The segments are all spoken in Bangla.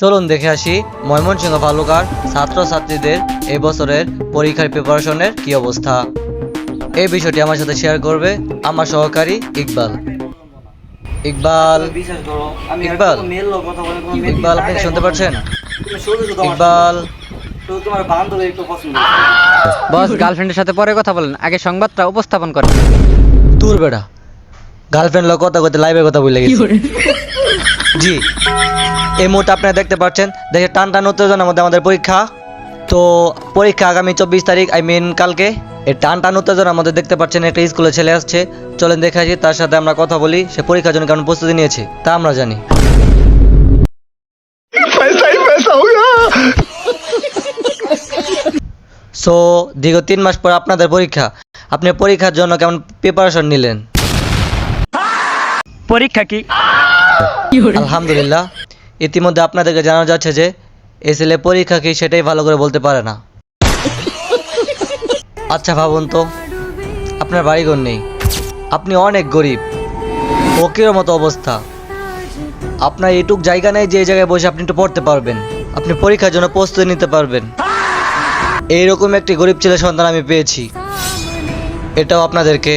চলুন দেখে আসি ময়মনসিংহ ভালুকার ছাত্রছাত্রীদের এই বছরের পরীক্ষার প্রিপারেশনের কি অবস্থা। এই বিষয়টি আমার সাথে শেয়ার করবে আমার সহকারী ইকবাল। ইকবাল ইকবাল ইকবাল আপনি কি শুনতে পাচ্ছেন? ইকবাল বস, গার্লফ্রেন্ডের সাথে পরে কথা বলেন, আগে সংবাদটা উপস্থাপন করেন। দূর বেটা, গার্লফ্রেন্ড লোক কথা কইতে লাইভের কথা বলে গেছি। জি, এই মুহূর্তে আপনারা দেখতে পাচ্ছেন দেশে টান টান উত্তেজনার মধ্যে আমাদের পরীক্ষা। তো পরীক্ষা আগামী 24 তারিখ, কালকে। এই টান টান উত্তেজনার মধ্যে দেখতে পাচ্ছেন একটা স্কুলে ছেলে আসছে। চলেন দেখে আসি, তার সাথে আমরা কথা বলি, সে পরীক্ষার জন্য কেমন প্রস্তুতি নিয়েছে তা আমরা জানি। সো দীর্ঘ 3 মাস পর আপনাদের পরীক্ষা, আপনি পরীক্ষার জন্য কেমন প্রিপারেশন নিলেন? পরীক্ষা কি? আলহামদুলিল্লাহ, ইতিমধ্যে আপনাদেরকে জানা যাচ্ছে যে এই ছেলে পরীক্ষা কি সেটাই ভালো করে বলতে পারে না। আচ্ছা ভাবুন তো, আপনার বাড়িঘর নেই, আপনি অনেক গরিব, ফকিরের মতো অবস্থা, আপনার এটুক জায়গা নেই যে এই জায়গায় বসে আপনি একটু পড়তে পারবেন, আপনি পরীক্ষার জন্য প্রস্তুতি নিতে পারবেন। এইরকম একটি গরিব ছেলে সন্তান আমি পেয়েছি, এটাও আপনাদেরকে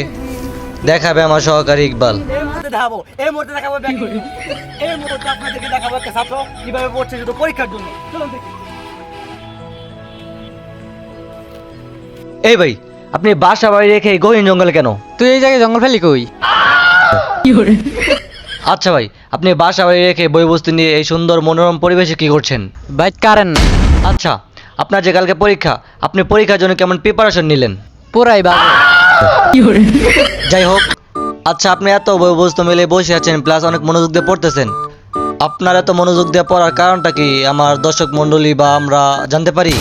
দেখাবে আমার সহকারী ইকবাল। এই মুহূর্তে দেখাবো এই মুহূর্তে আপনাদেরকে দেখাবো একটা ছাত্র কিভাবে পড়ছে শুধু পরীক্ষার জন্য। চলুন দেখি। এই ভাই, আপনি বাসা বাড়ি রেখে এই গহীন জঙ্গলে কেন? তুই এই জায়গায় জঙ্গল ফেলি কই? আচ্ছা ভাই, আপনি বাসা বাড়ি রেখে বই বস্তু নিয়ে এই সুন্দর মনোরম পরিবেশে কি করছেন? বাইক কারেন। আচ্ছা, আপনার যে কালকে পরীক্ষা, আপনি পরীক্ষার জন্য কেমন প্রিপারেশন নিলেন? পুরাই বাজে। যাই হোক, আচ্ছা আপনি এত বই বস্তু মিলে বসে আছেন, প্লাস অনেক মনোযোগ দিয়ে পড়তেছেন, আপনার এত মনোযোগ দিয়ে পড়ার কারণটা কি আমার দর্শক মণ্ডলী বা আমরা জানতে পারি?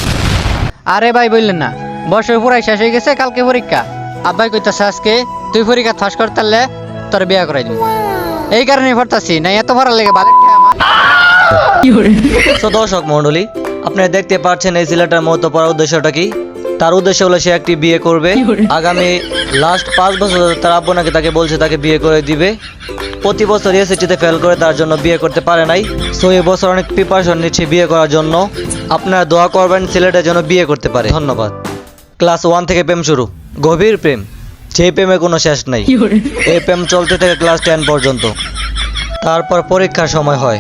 আরে ভাই বললেন না, বছর পুরাই শেষ হয়ে গেছে, কালকে পরীক্ষা। আব্বাই কইতাছে আজকে তুই পরীক্ষা ফাঁস করতে পারলে তোর বিয়া করাই দিব, এই কারণে পড়তাছি, না এত পড়ার লেগে বাজেট আমার। তো দর্শক মণ্ডলী, আপনারা দেখতে পাচ্ছেন এই ছেলেটার মতো পড়ার উদ্দেশ্যটা কি। তার উদ্দেশ্য হলো সে একটি বিয়ে করবে। আগামী লাস্ট 5 বছর তার আব্বু নাকি তাকে বলছে তাকে বিয়ে করে দিবে। প্রতি বছর এসএসসিতে ফেল করে তার জন্য বিয়ে করতে পারে নাই। সো এই বছর অনেক প্রিপারেশন নিচ্ছে বিয়ে করার জন্য। আপনারা দোয়া করবেন ছেলেটা যেন বিয়ে করতে পারে। ধন্যবাদ। ক্লাস 1 থেকে প্রেম শুরু, গভীর প্রেম, সেই প্রেমের কোনো শেষ নাই। এই প্রেম চলতে থাকে ক্লাস 10 পর্যন্ত। তারপর পরীক্ষার সময় হয়,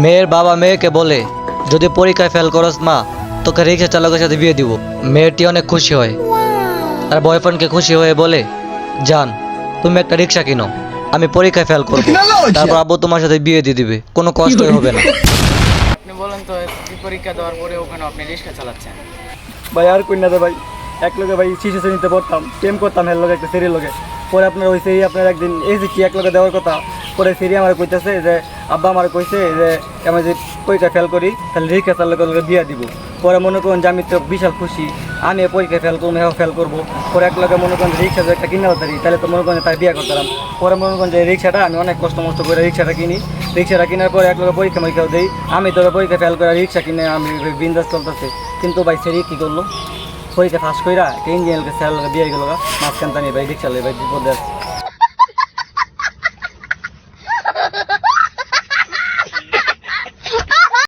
মেয়ের বাবা মেয়েকে বলে যদি পরীক্ষায় ফেল করস মা, তোকে রিক্সা চালকের সাথে বিয়ে দিব। মেয়েটি অনেক খুশি হয়, তার বয়ফ্রেন্ডকে খুশি হয়ে বলে জান তুমি একটা রিক্সা কিনো, আমি পরীক্ষায় ফেল করবো, তারপর আব্বু তোমার সাথে বিয়ে দিয়ে দিবে, কোনো কষ্টই হবে না। আপনি বলেন তো, পরীক্ষা দেওয়ার পরে ওখানে আপনি রিক্সা চালাচ্ছেন? ভাই আর কই না ভাই, এক লোকে ভাই শিশু শ্রেণীতে পড়তাম, প্রেম করতাম হের লোকে, একটা সেরির লোকে। পরে আপনার ওই সেরি আপনার একদিন এই যে কি এক লোকে দেওয়ার কথা, পরে সেরি আমার কইতেছে যে আব্বা আমার কইছে যে আমি যে পরীক্ষা ফেল করি তাহলে রিক্সা চালকের বিয়া দিব। পরে মনে করুন যে আমি তো বিশাল খুশি, আমি পরীক্ষা ফেল করবো, হ্যাঁ ফেল করবো। পরে এক লোকে মনে করেন রিক্সা যে একটা কিনে পারি, তাহলে তো মনে করেন তাই বিয়া করতাম। পরে মনে করেন যে রিক্সাটা আমি অনেক কষ্ট মষ্ট করে রিক্সাটা কিনি। রিক্সাটা কেনার পরে এক লোকে পরীক্ষা মরীক্ষাও দিই, আমি তো পরীক্ষা ফেল করে রিক্সা কিনে আমি বিন্দাস চলতেছে। কিন্তু ভাই সেরি কী করলো, পরীক্ষা ফাঁস কইরা একটা ইঞ্জিনিয়ারকে স্যার বিয়ে গেল, মাঝখান টানি ভাই রিক্সা ভাই বিপদে আছে।